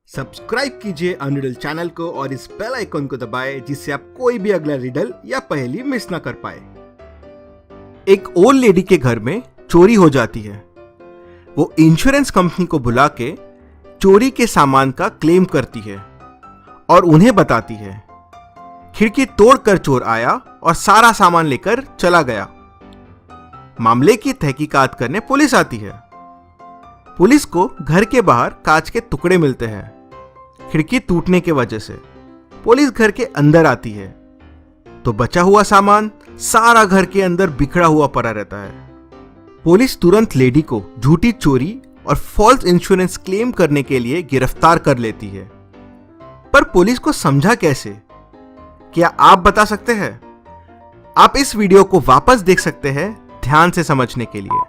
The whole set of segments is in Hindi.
सब्सक्राइब कीजिए अनरिडल चैनल को और इस बेल आइकन को दबाएं जिससे आप कोई भी अगला रिडल या पहेली मिस ना कर पाए। एक ओल्ड लेडी के घर में चोरी हो जाती है। वो इंश्योरेंस कंपनी को बुला के चोरी के सामान का क्लेम करती है और उन्हें बताती है। खिड़की तोड़कर चोर आया और सारा सामान लेकर चला गया। मामले की तहकीकात करने पुलिस आती है। पुलिस को घर के बाहर कांच के टुकड़े मिलते हैं। खिड़की टूटने की वजह से पुलिस घर के अंदर आती है तो बचा हुआ सामान सारा घर के अंदर बिखरा हुआ पड़ा रहता है। पुलिस तुरंत लेडी को झूठी चोरी और फॉल्स इंश्योरेंस क्लेम करने के लिए गिरफ्तार कर लेती है। पर पुलिस को समझा कैसे? क्या आप बता सकते हैं? आप इस वीडियो को वापस देख सकते हैं ध्यान से समझने के लिए।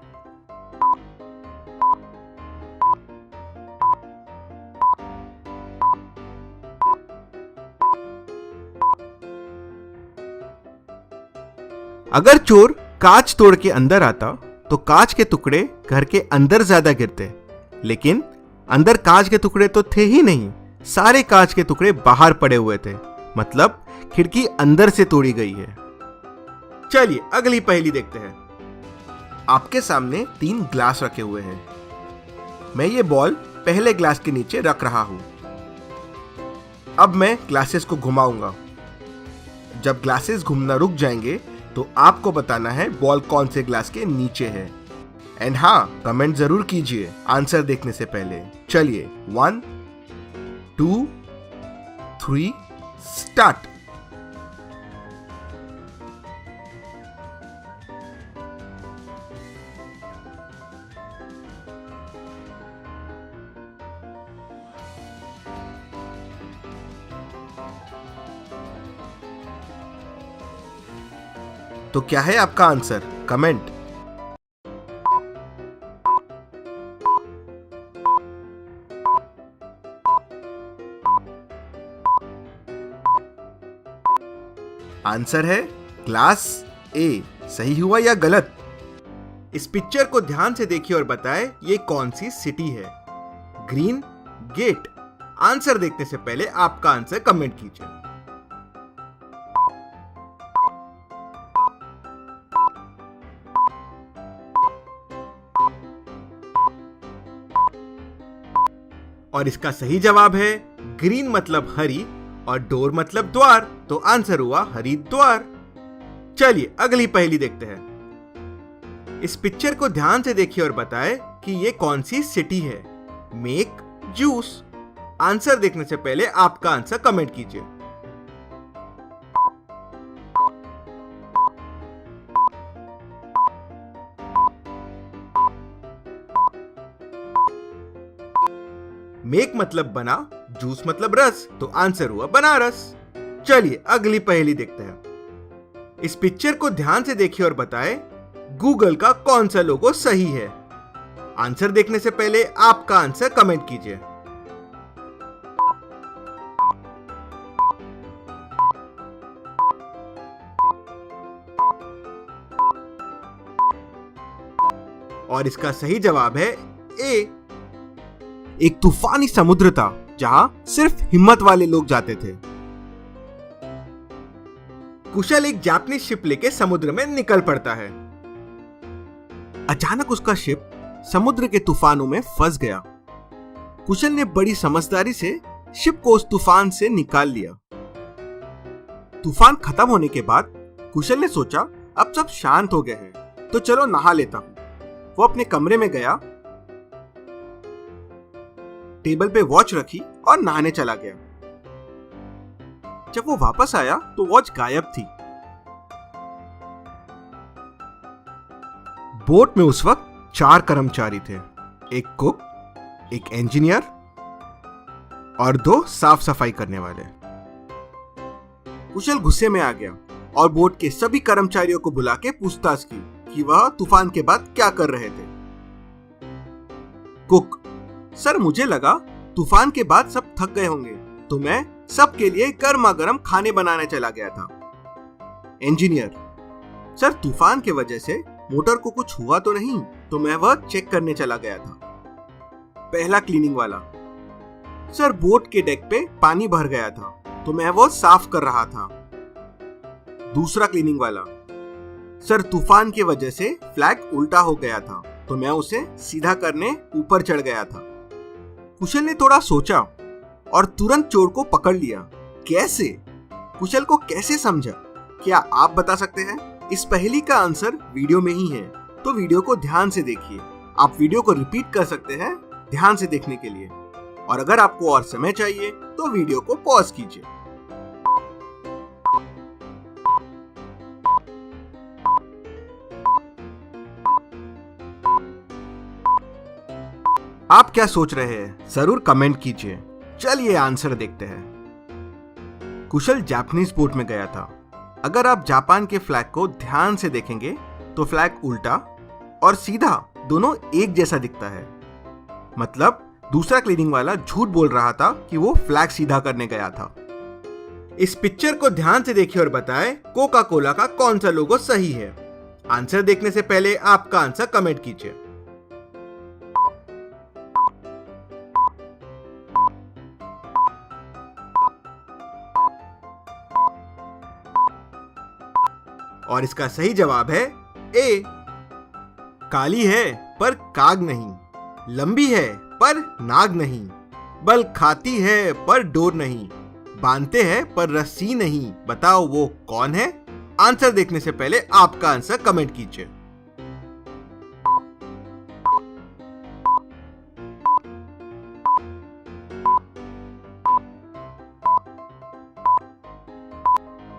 अगर चोर कांच तोड़ के अंदर आता तो कांच के टुकड़े घर के अंदर ज्यादा गिरते, लेकिन अंदर कांच के टुकड़े तो थे ही नहीं। सारे कांच के टुकड़े बाहर पड़े हुए थे, मतलब खिड़की अंदर से तोड़ी गई है। चलिए अगली पहेली देखते हैं। आपके सामने 3 ग्लास रखे हुए हैं। मैं ये बॉल पहले ग्लास के नीचे रख रहा हूं। अब मैं ग्लासेस को घुमाऊंगा। जब ग्लासेस घूमना रुक जाएंगे तो आपको बताना है बॉल कौन से ग्लास के नीचे है। एंड हाँ, कमेंट जरूर कीजिए आंसर देखने से पहले। चलिए 1 2 3 स्टार्ट। तो क्या है आपका आंसर? कमेंट। आंसर है ग्लास ए। सही हुआ या गलत? इस पिक्चर को ध्यान से देखिए और बताएं ये कौन सी सिटी है। Green gate. आंसर देखने से पहले आपका आंसर कमेंट कीजिए। और इसका सही जवाब है ग्रीन मतलब हरी और डोर मतलब द्वार, तो आंसर हुआ हरिद्वार। चलिए अगली पहेली देखते हैं। इस पिक्चर को ध्यान से देखिए और बताएं कि ये कौन सी सिटी है। Make juice. आंसर देखने से पहले आपका आंसर कमेंट कीजिए। मेक मतलब बना, जूस मतलब रस, तो आंसर हुआ बनारस। चलिए अगली पहेली देखते हैं। इस पिक्चर को ध्यान से देखिए और बताएं गूगल का कौन सा लोगो सही है। आंसर देखने से पहले आपका आंसर कमेंट कीजिए। और इसका सही जवाब है ए। एक तूफानी समुद्र था जहां सिर्फ हिम्मत वाले लोग जाते थे। कुशल एक जापानीज शिप लेके समुद्र में निकल पड़ता है। अचानक उसका शिप समुद्र के तूफानों में फंस गया। कुशल ने बड़ी समझदारी से शिप को उस तूफान से निकाल लिया। तूफान खत्म होने के बाद कुशल ने सोचा अब सब शांत हो गए हैं तो चलो नहा लेता हूं। वो अपने कमरे में गया, टेबल पे वॉच रखी और नहाने चला गया। जब वो वापस आया तो वॉच गायब थी। बोट में उस वक्त 4 कर्मचारी थे। एक कुक, एक इंजीनियर और 2 साफ सफाई करने वाले। कुशल गुस्से में आ गया और बोट के सभी कर्मचारियों को बुला के पूछताछ की कि वह तूफान के बाद क्या कर रहे थे। कुक: सर, मुझे लगा तूफान के बाद सब थक गए होंगे तो मैं सबके लिए गर्मा गर्म खाने बनाने चला गया था। इंजीनियर: सर, तूफान की वजह से मोटर को कुछ हुआ तो नहीं तो मैं वह चेक करने चला गया था। पहला क्लीनिंग वाला: सर बोट के डेक पे पानी भर गया था तो मैं वो साफ कर रहा था। दूसरा क्लीनिंग वाला, सर तूफान की वजह से फ्लैग उल्टा हो गया था तो मैं उसे सीधा करने ऊपर चढ़ गया था। कुशल ने थोड़ा सोचा और तुरंत चोर को पकड़ लिया। कैसे? कुशल को कैसे समझा? क्या आप बता सकते हैं? इस पहेली का आंसर वीडियो में ही है, तो वीडियो को ध्यान से देखिए। आप वीडियो को रिपीट कर सकते हैं ध्यान से देखने के लिए, और अगर आपको और समय चाहिए तो वीडियो को पॉज कीजिए। आप क्या सोच रहे हैं जरूर कमेंट कीजिए। चलिए आंसर देखते हैं। कुशल जापानीज बोट में गया था। अगर आप जापान के फ्लैग को ध्यान से देखेंगे तो फ्लैग उल्टा और सीधा दोनों एक जैसा दिखता है। मतलब दूसरा क्लीनिंग वाला झूठ बोल रहा था कि वो फ्लैग सीधा करने गया था। इस पिक्चर को ध्यान से देखिए और बताएं कोका कोला का कौन सा लोगो सही है। आंसर देखने से पहले आपका आंसर कमेंट कीजिए। और इसका सही जवाब है ए। काली है पर काग नहीं, लंबी है पर नाग नहीं, बल खाती है पर डोर नहीं, बांधते हैं पर रस्सी नहीं। बताओ वो कौन है? आंसर देखने से पहले आपका आंसर कमेंट कीजिए।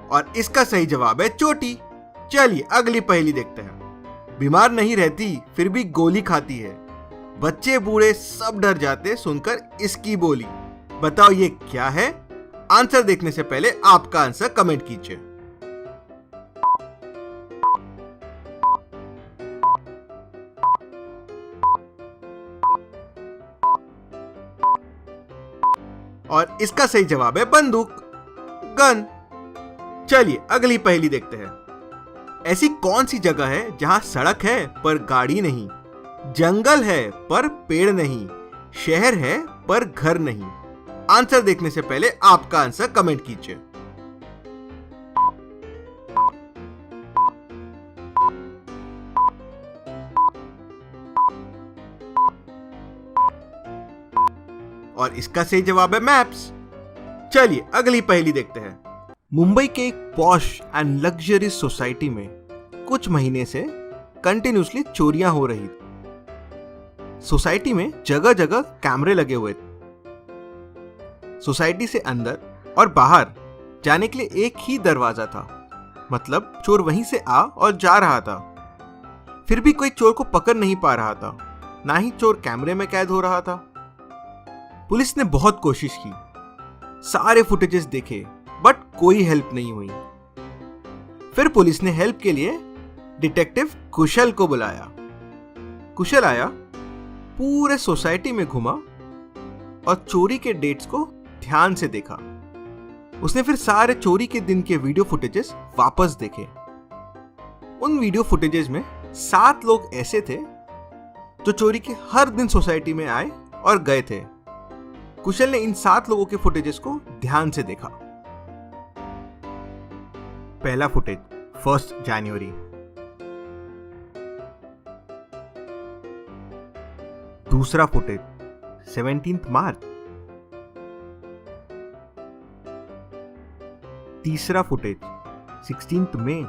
और इसका सही जवाब है चोटी। चलिए अगली पहेली देखते हैं। बीमार नहीं रहती फिर भी गोली खाती है, बच्चे बूढ़े सब डर जाते सुनकर इसकी बोली। बताओ ये क्या है? आंसर देखने से पहले आपका आंसर कमेंट कीजिए। और इसका सही जवाब है बंदूक, गन। चलिए अगली पहेली देखते हैं। ऐसी कौन सी जगह है जहां सड़क है पर गाड़ी नहीं, जंगल है पर पेड़ नहीं, शहर है पर घर नहीं? आंसर देखने से पहले आपका आंसर कमेंट कीजिए। और इसका सही जवाब है मैप्स। चलिए अगली पहेली देखते हैं। मुंबई के एक पॉश एंड लग्जरियस सोसाइटी में कुछ महीने से कंटिन्यूसली चोरियां हो रही थी। सोसाइटी में जगह जगह कैमरे लगे हुए थे। सोसाइटी से अंदर और बाहर जाने के लिए एक ही दरवाजा था, मतलब चोर वहीं से आ और जा रहा था। फिर भी कोई चोर को पकड़ नहीं पा रहा था, ना ही चोर कैमरे में कैद हो रहा था। पुलिस ने बहुत कोशिश की, सारे फुटेजेस देखे, बट कोई हेल्प नहीं हुई। फिर पुलिस ने हेल्प के लिए डिटेक्टिव कुशल को बुलाया। कुशल आया, पूरे सोसाइटी में घुमा और चोरी के डेट्स को ध्यान से देखा। उसने फिर सारे चोरी के दिन के वीडियो फुटेजेस वापस देखे। उन वीडियो फुटेजेस में 7 लोग ऐसे थे जो चोरी के हर दिन सोसाइटी में आए और गए थे। कुशल ने इन 7 लोगों के फुटेजेस को ध्यान से देखा। पहला फुटेज 1 जनवरी, दूसरा फुटेज 17 मार्च, तीसरा फुटेज 16 मई,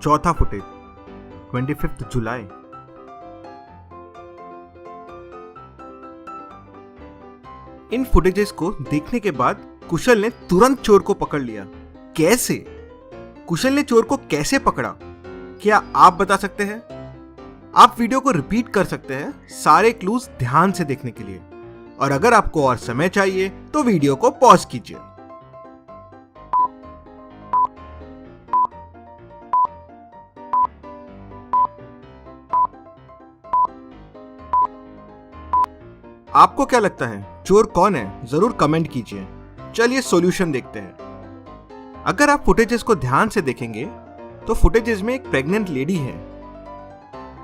चौथा फुटेज 25 जुलाई, इन फुटेजेस को देखने के बाद कुशल ने तुरंत चोर को पकड़ लिया। कैसे? कुशल ने चोर को कैसे पकड़ा? क्या आप बता सकते हैं? आप वीडियो को रिपीट कर सकते हैं सारे क्लूज ध्यान से देखने के लिए, और अगर आपको और समय चाहिए तो वीडियो को पॉज कीजिए। आपको क्या लगता है चोर कौन है? जरूर कमेंट कीजिए। चलिए सॉल्यूशन देखते हैं। अगर आप फुटेजेस को ध्यान से देखेंगे तो फुटेजेस में एक प्रेग्नेंट लेडी है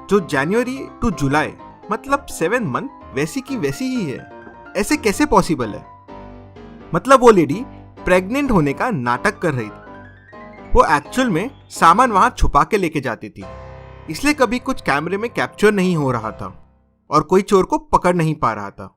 जो जनवरी टू जुलाई मतलब 7 मंथ वैसी की वैसी ही है। ऐसे कैसे पॉसिबल है? मतलब वो लेडी प्रेग्नेंट होने का नाटक कर रही थी। वो एक्चुअल में सामान वहां छुपा के लेके जाती थी, इसलिए कभी कुछ कैमरे में कैप्चर नहीं हो रहा था और कोई चोर को पकड़ नहीं पा रहा था।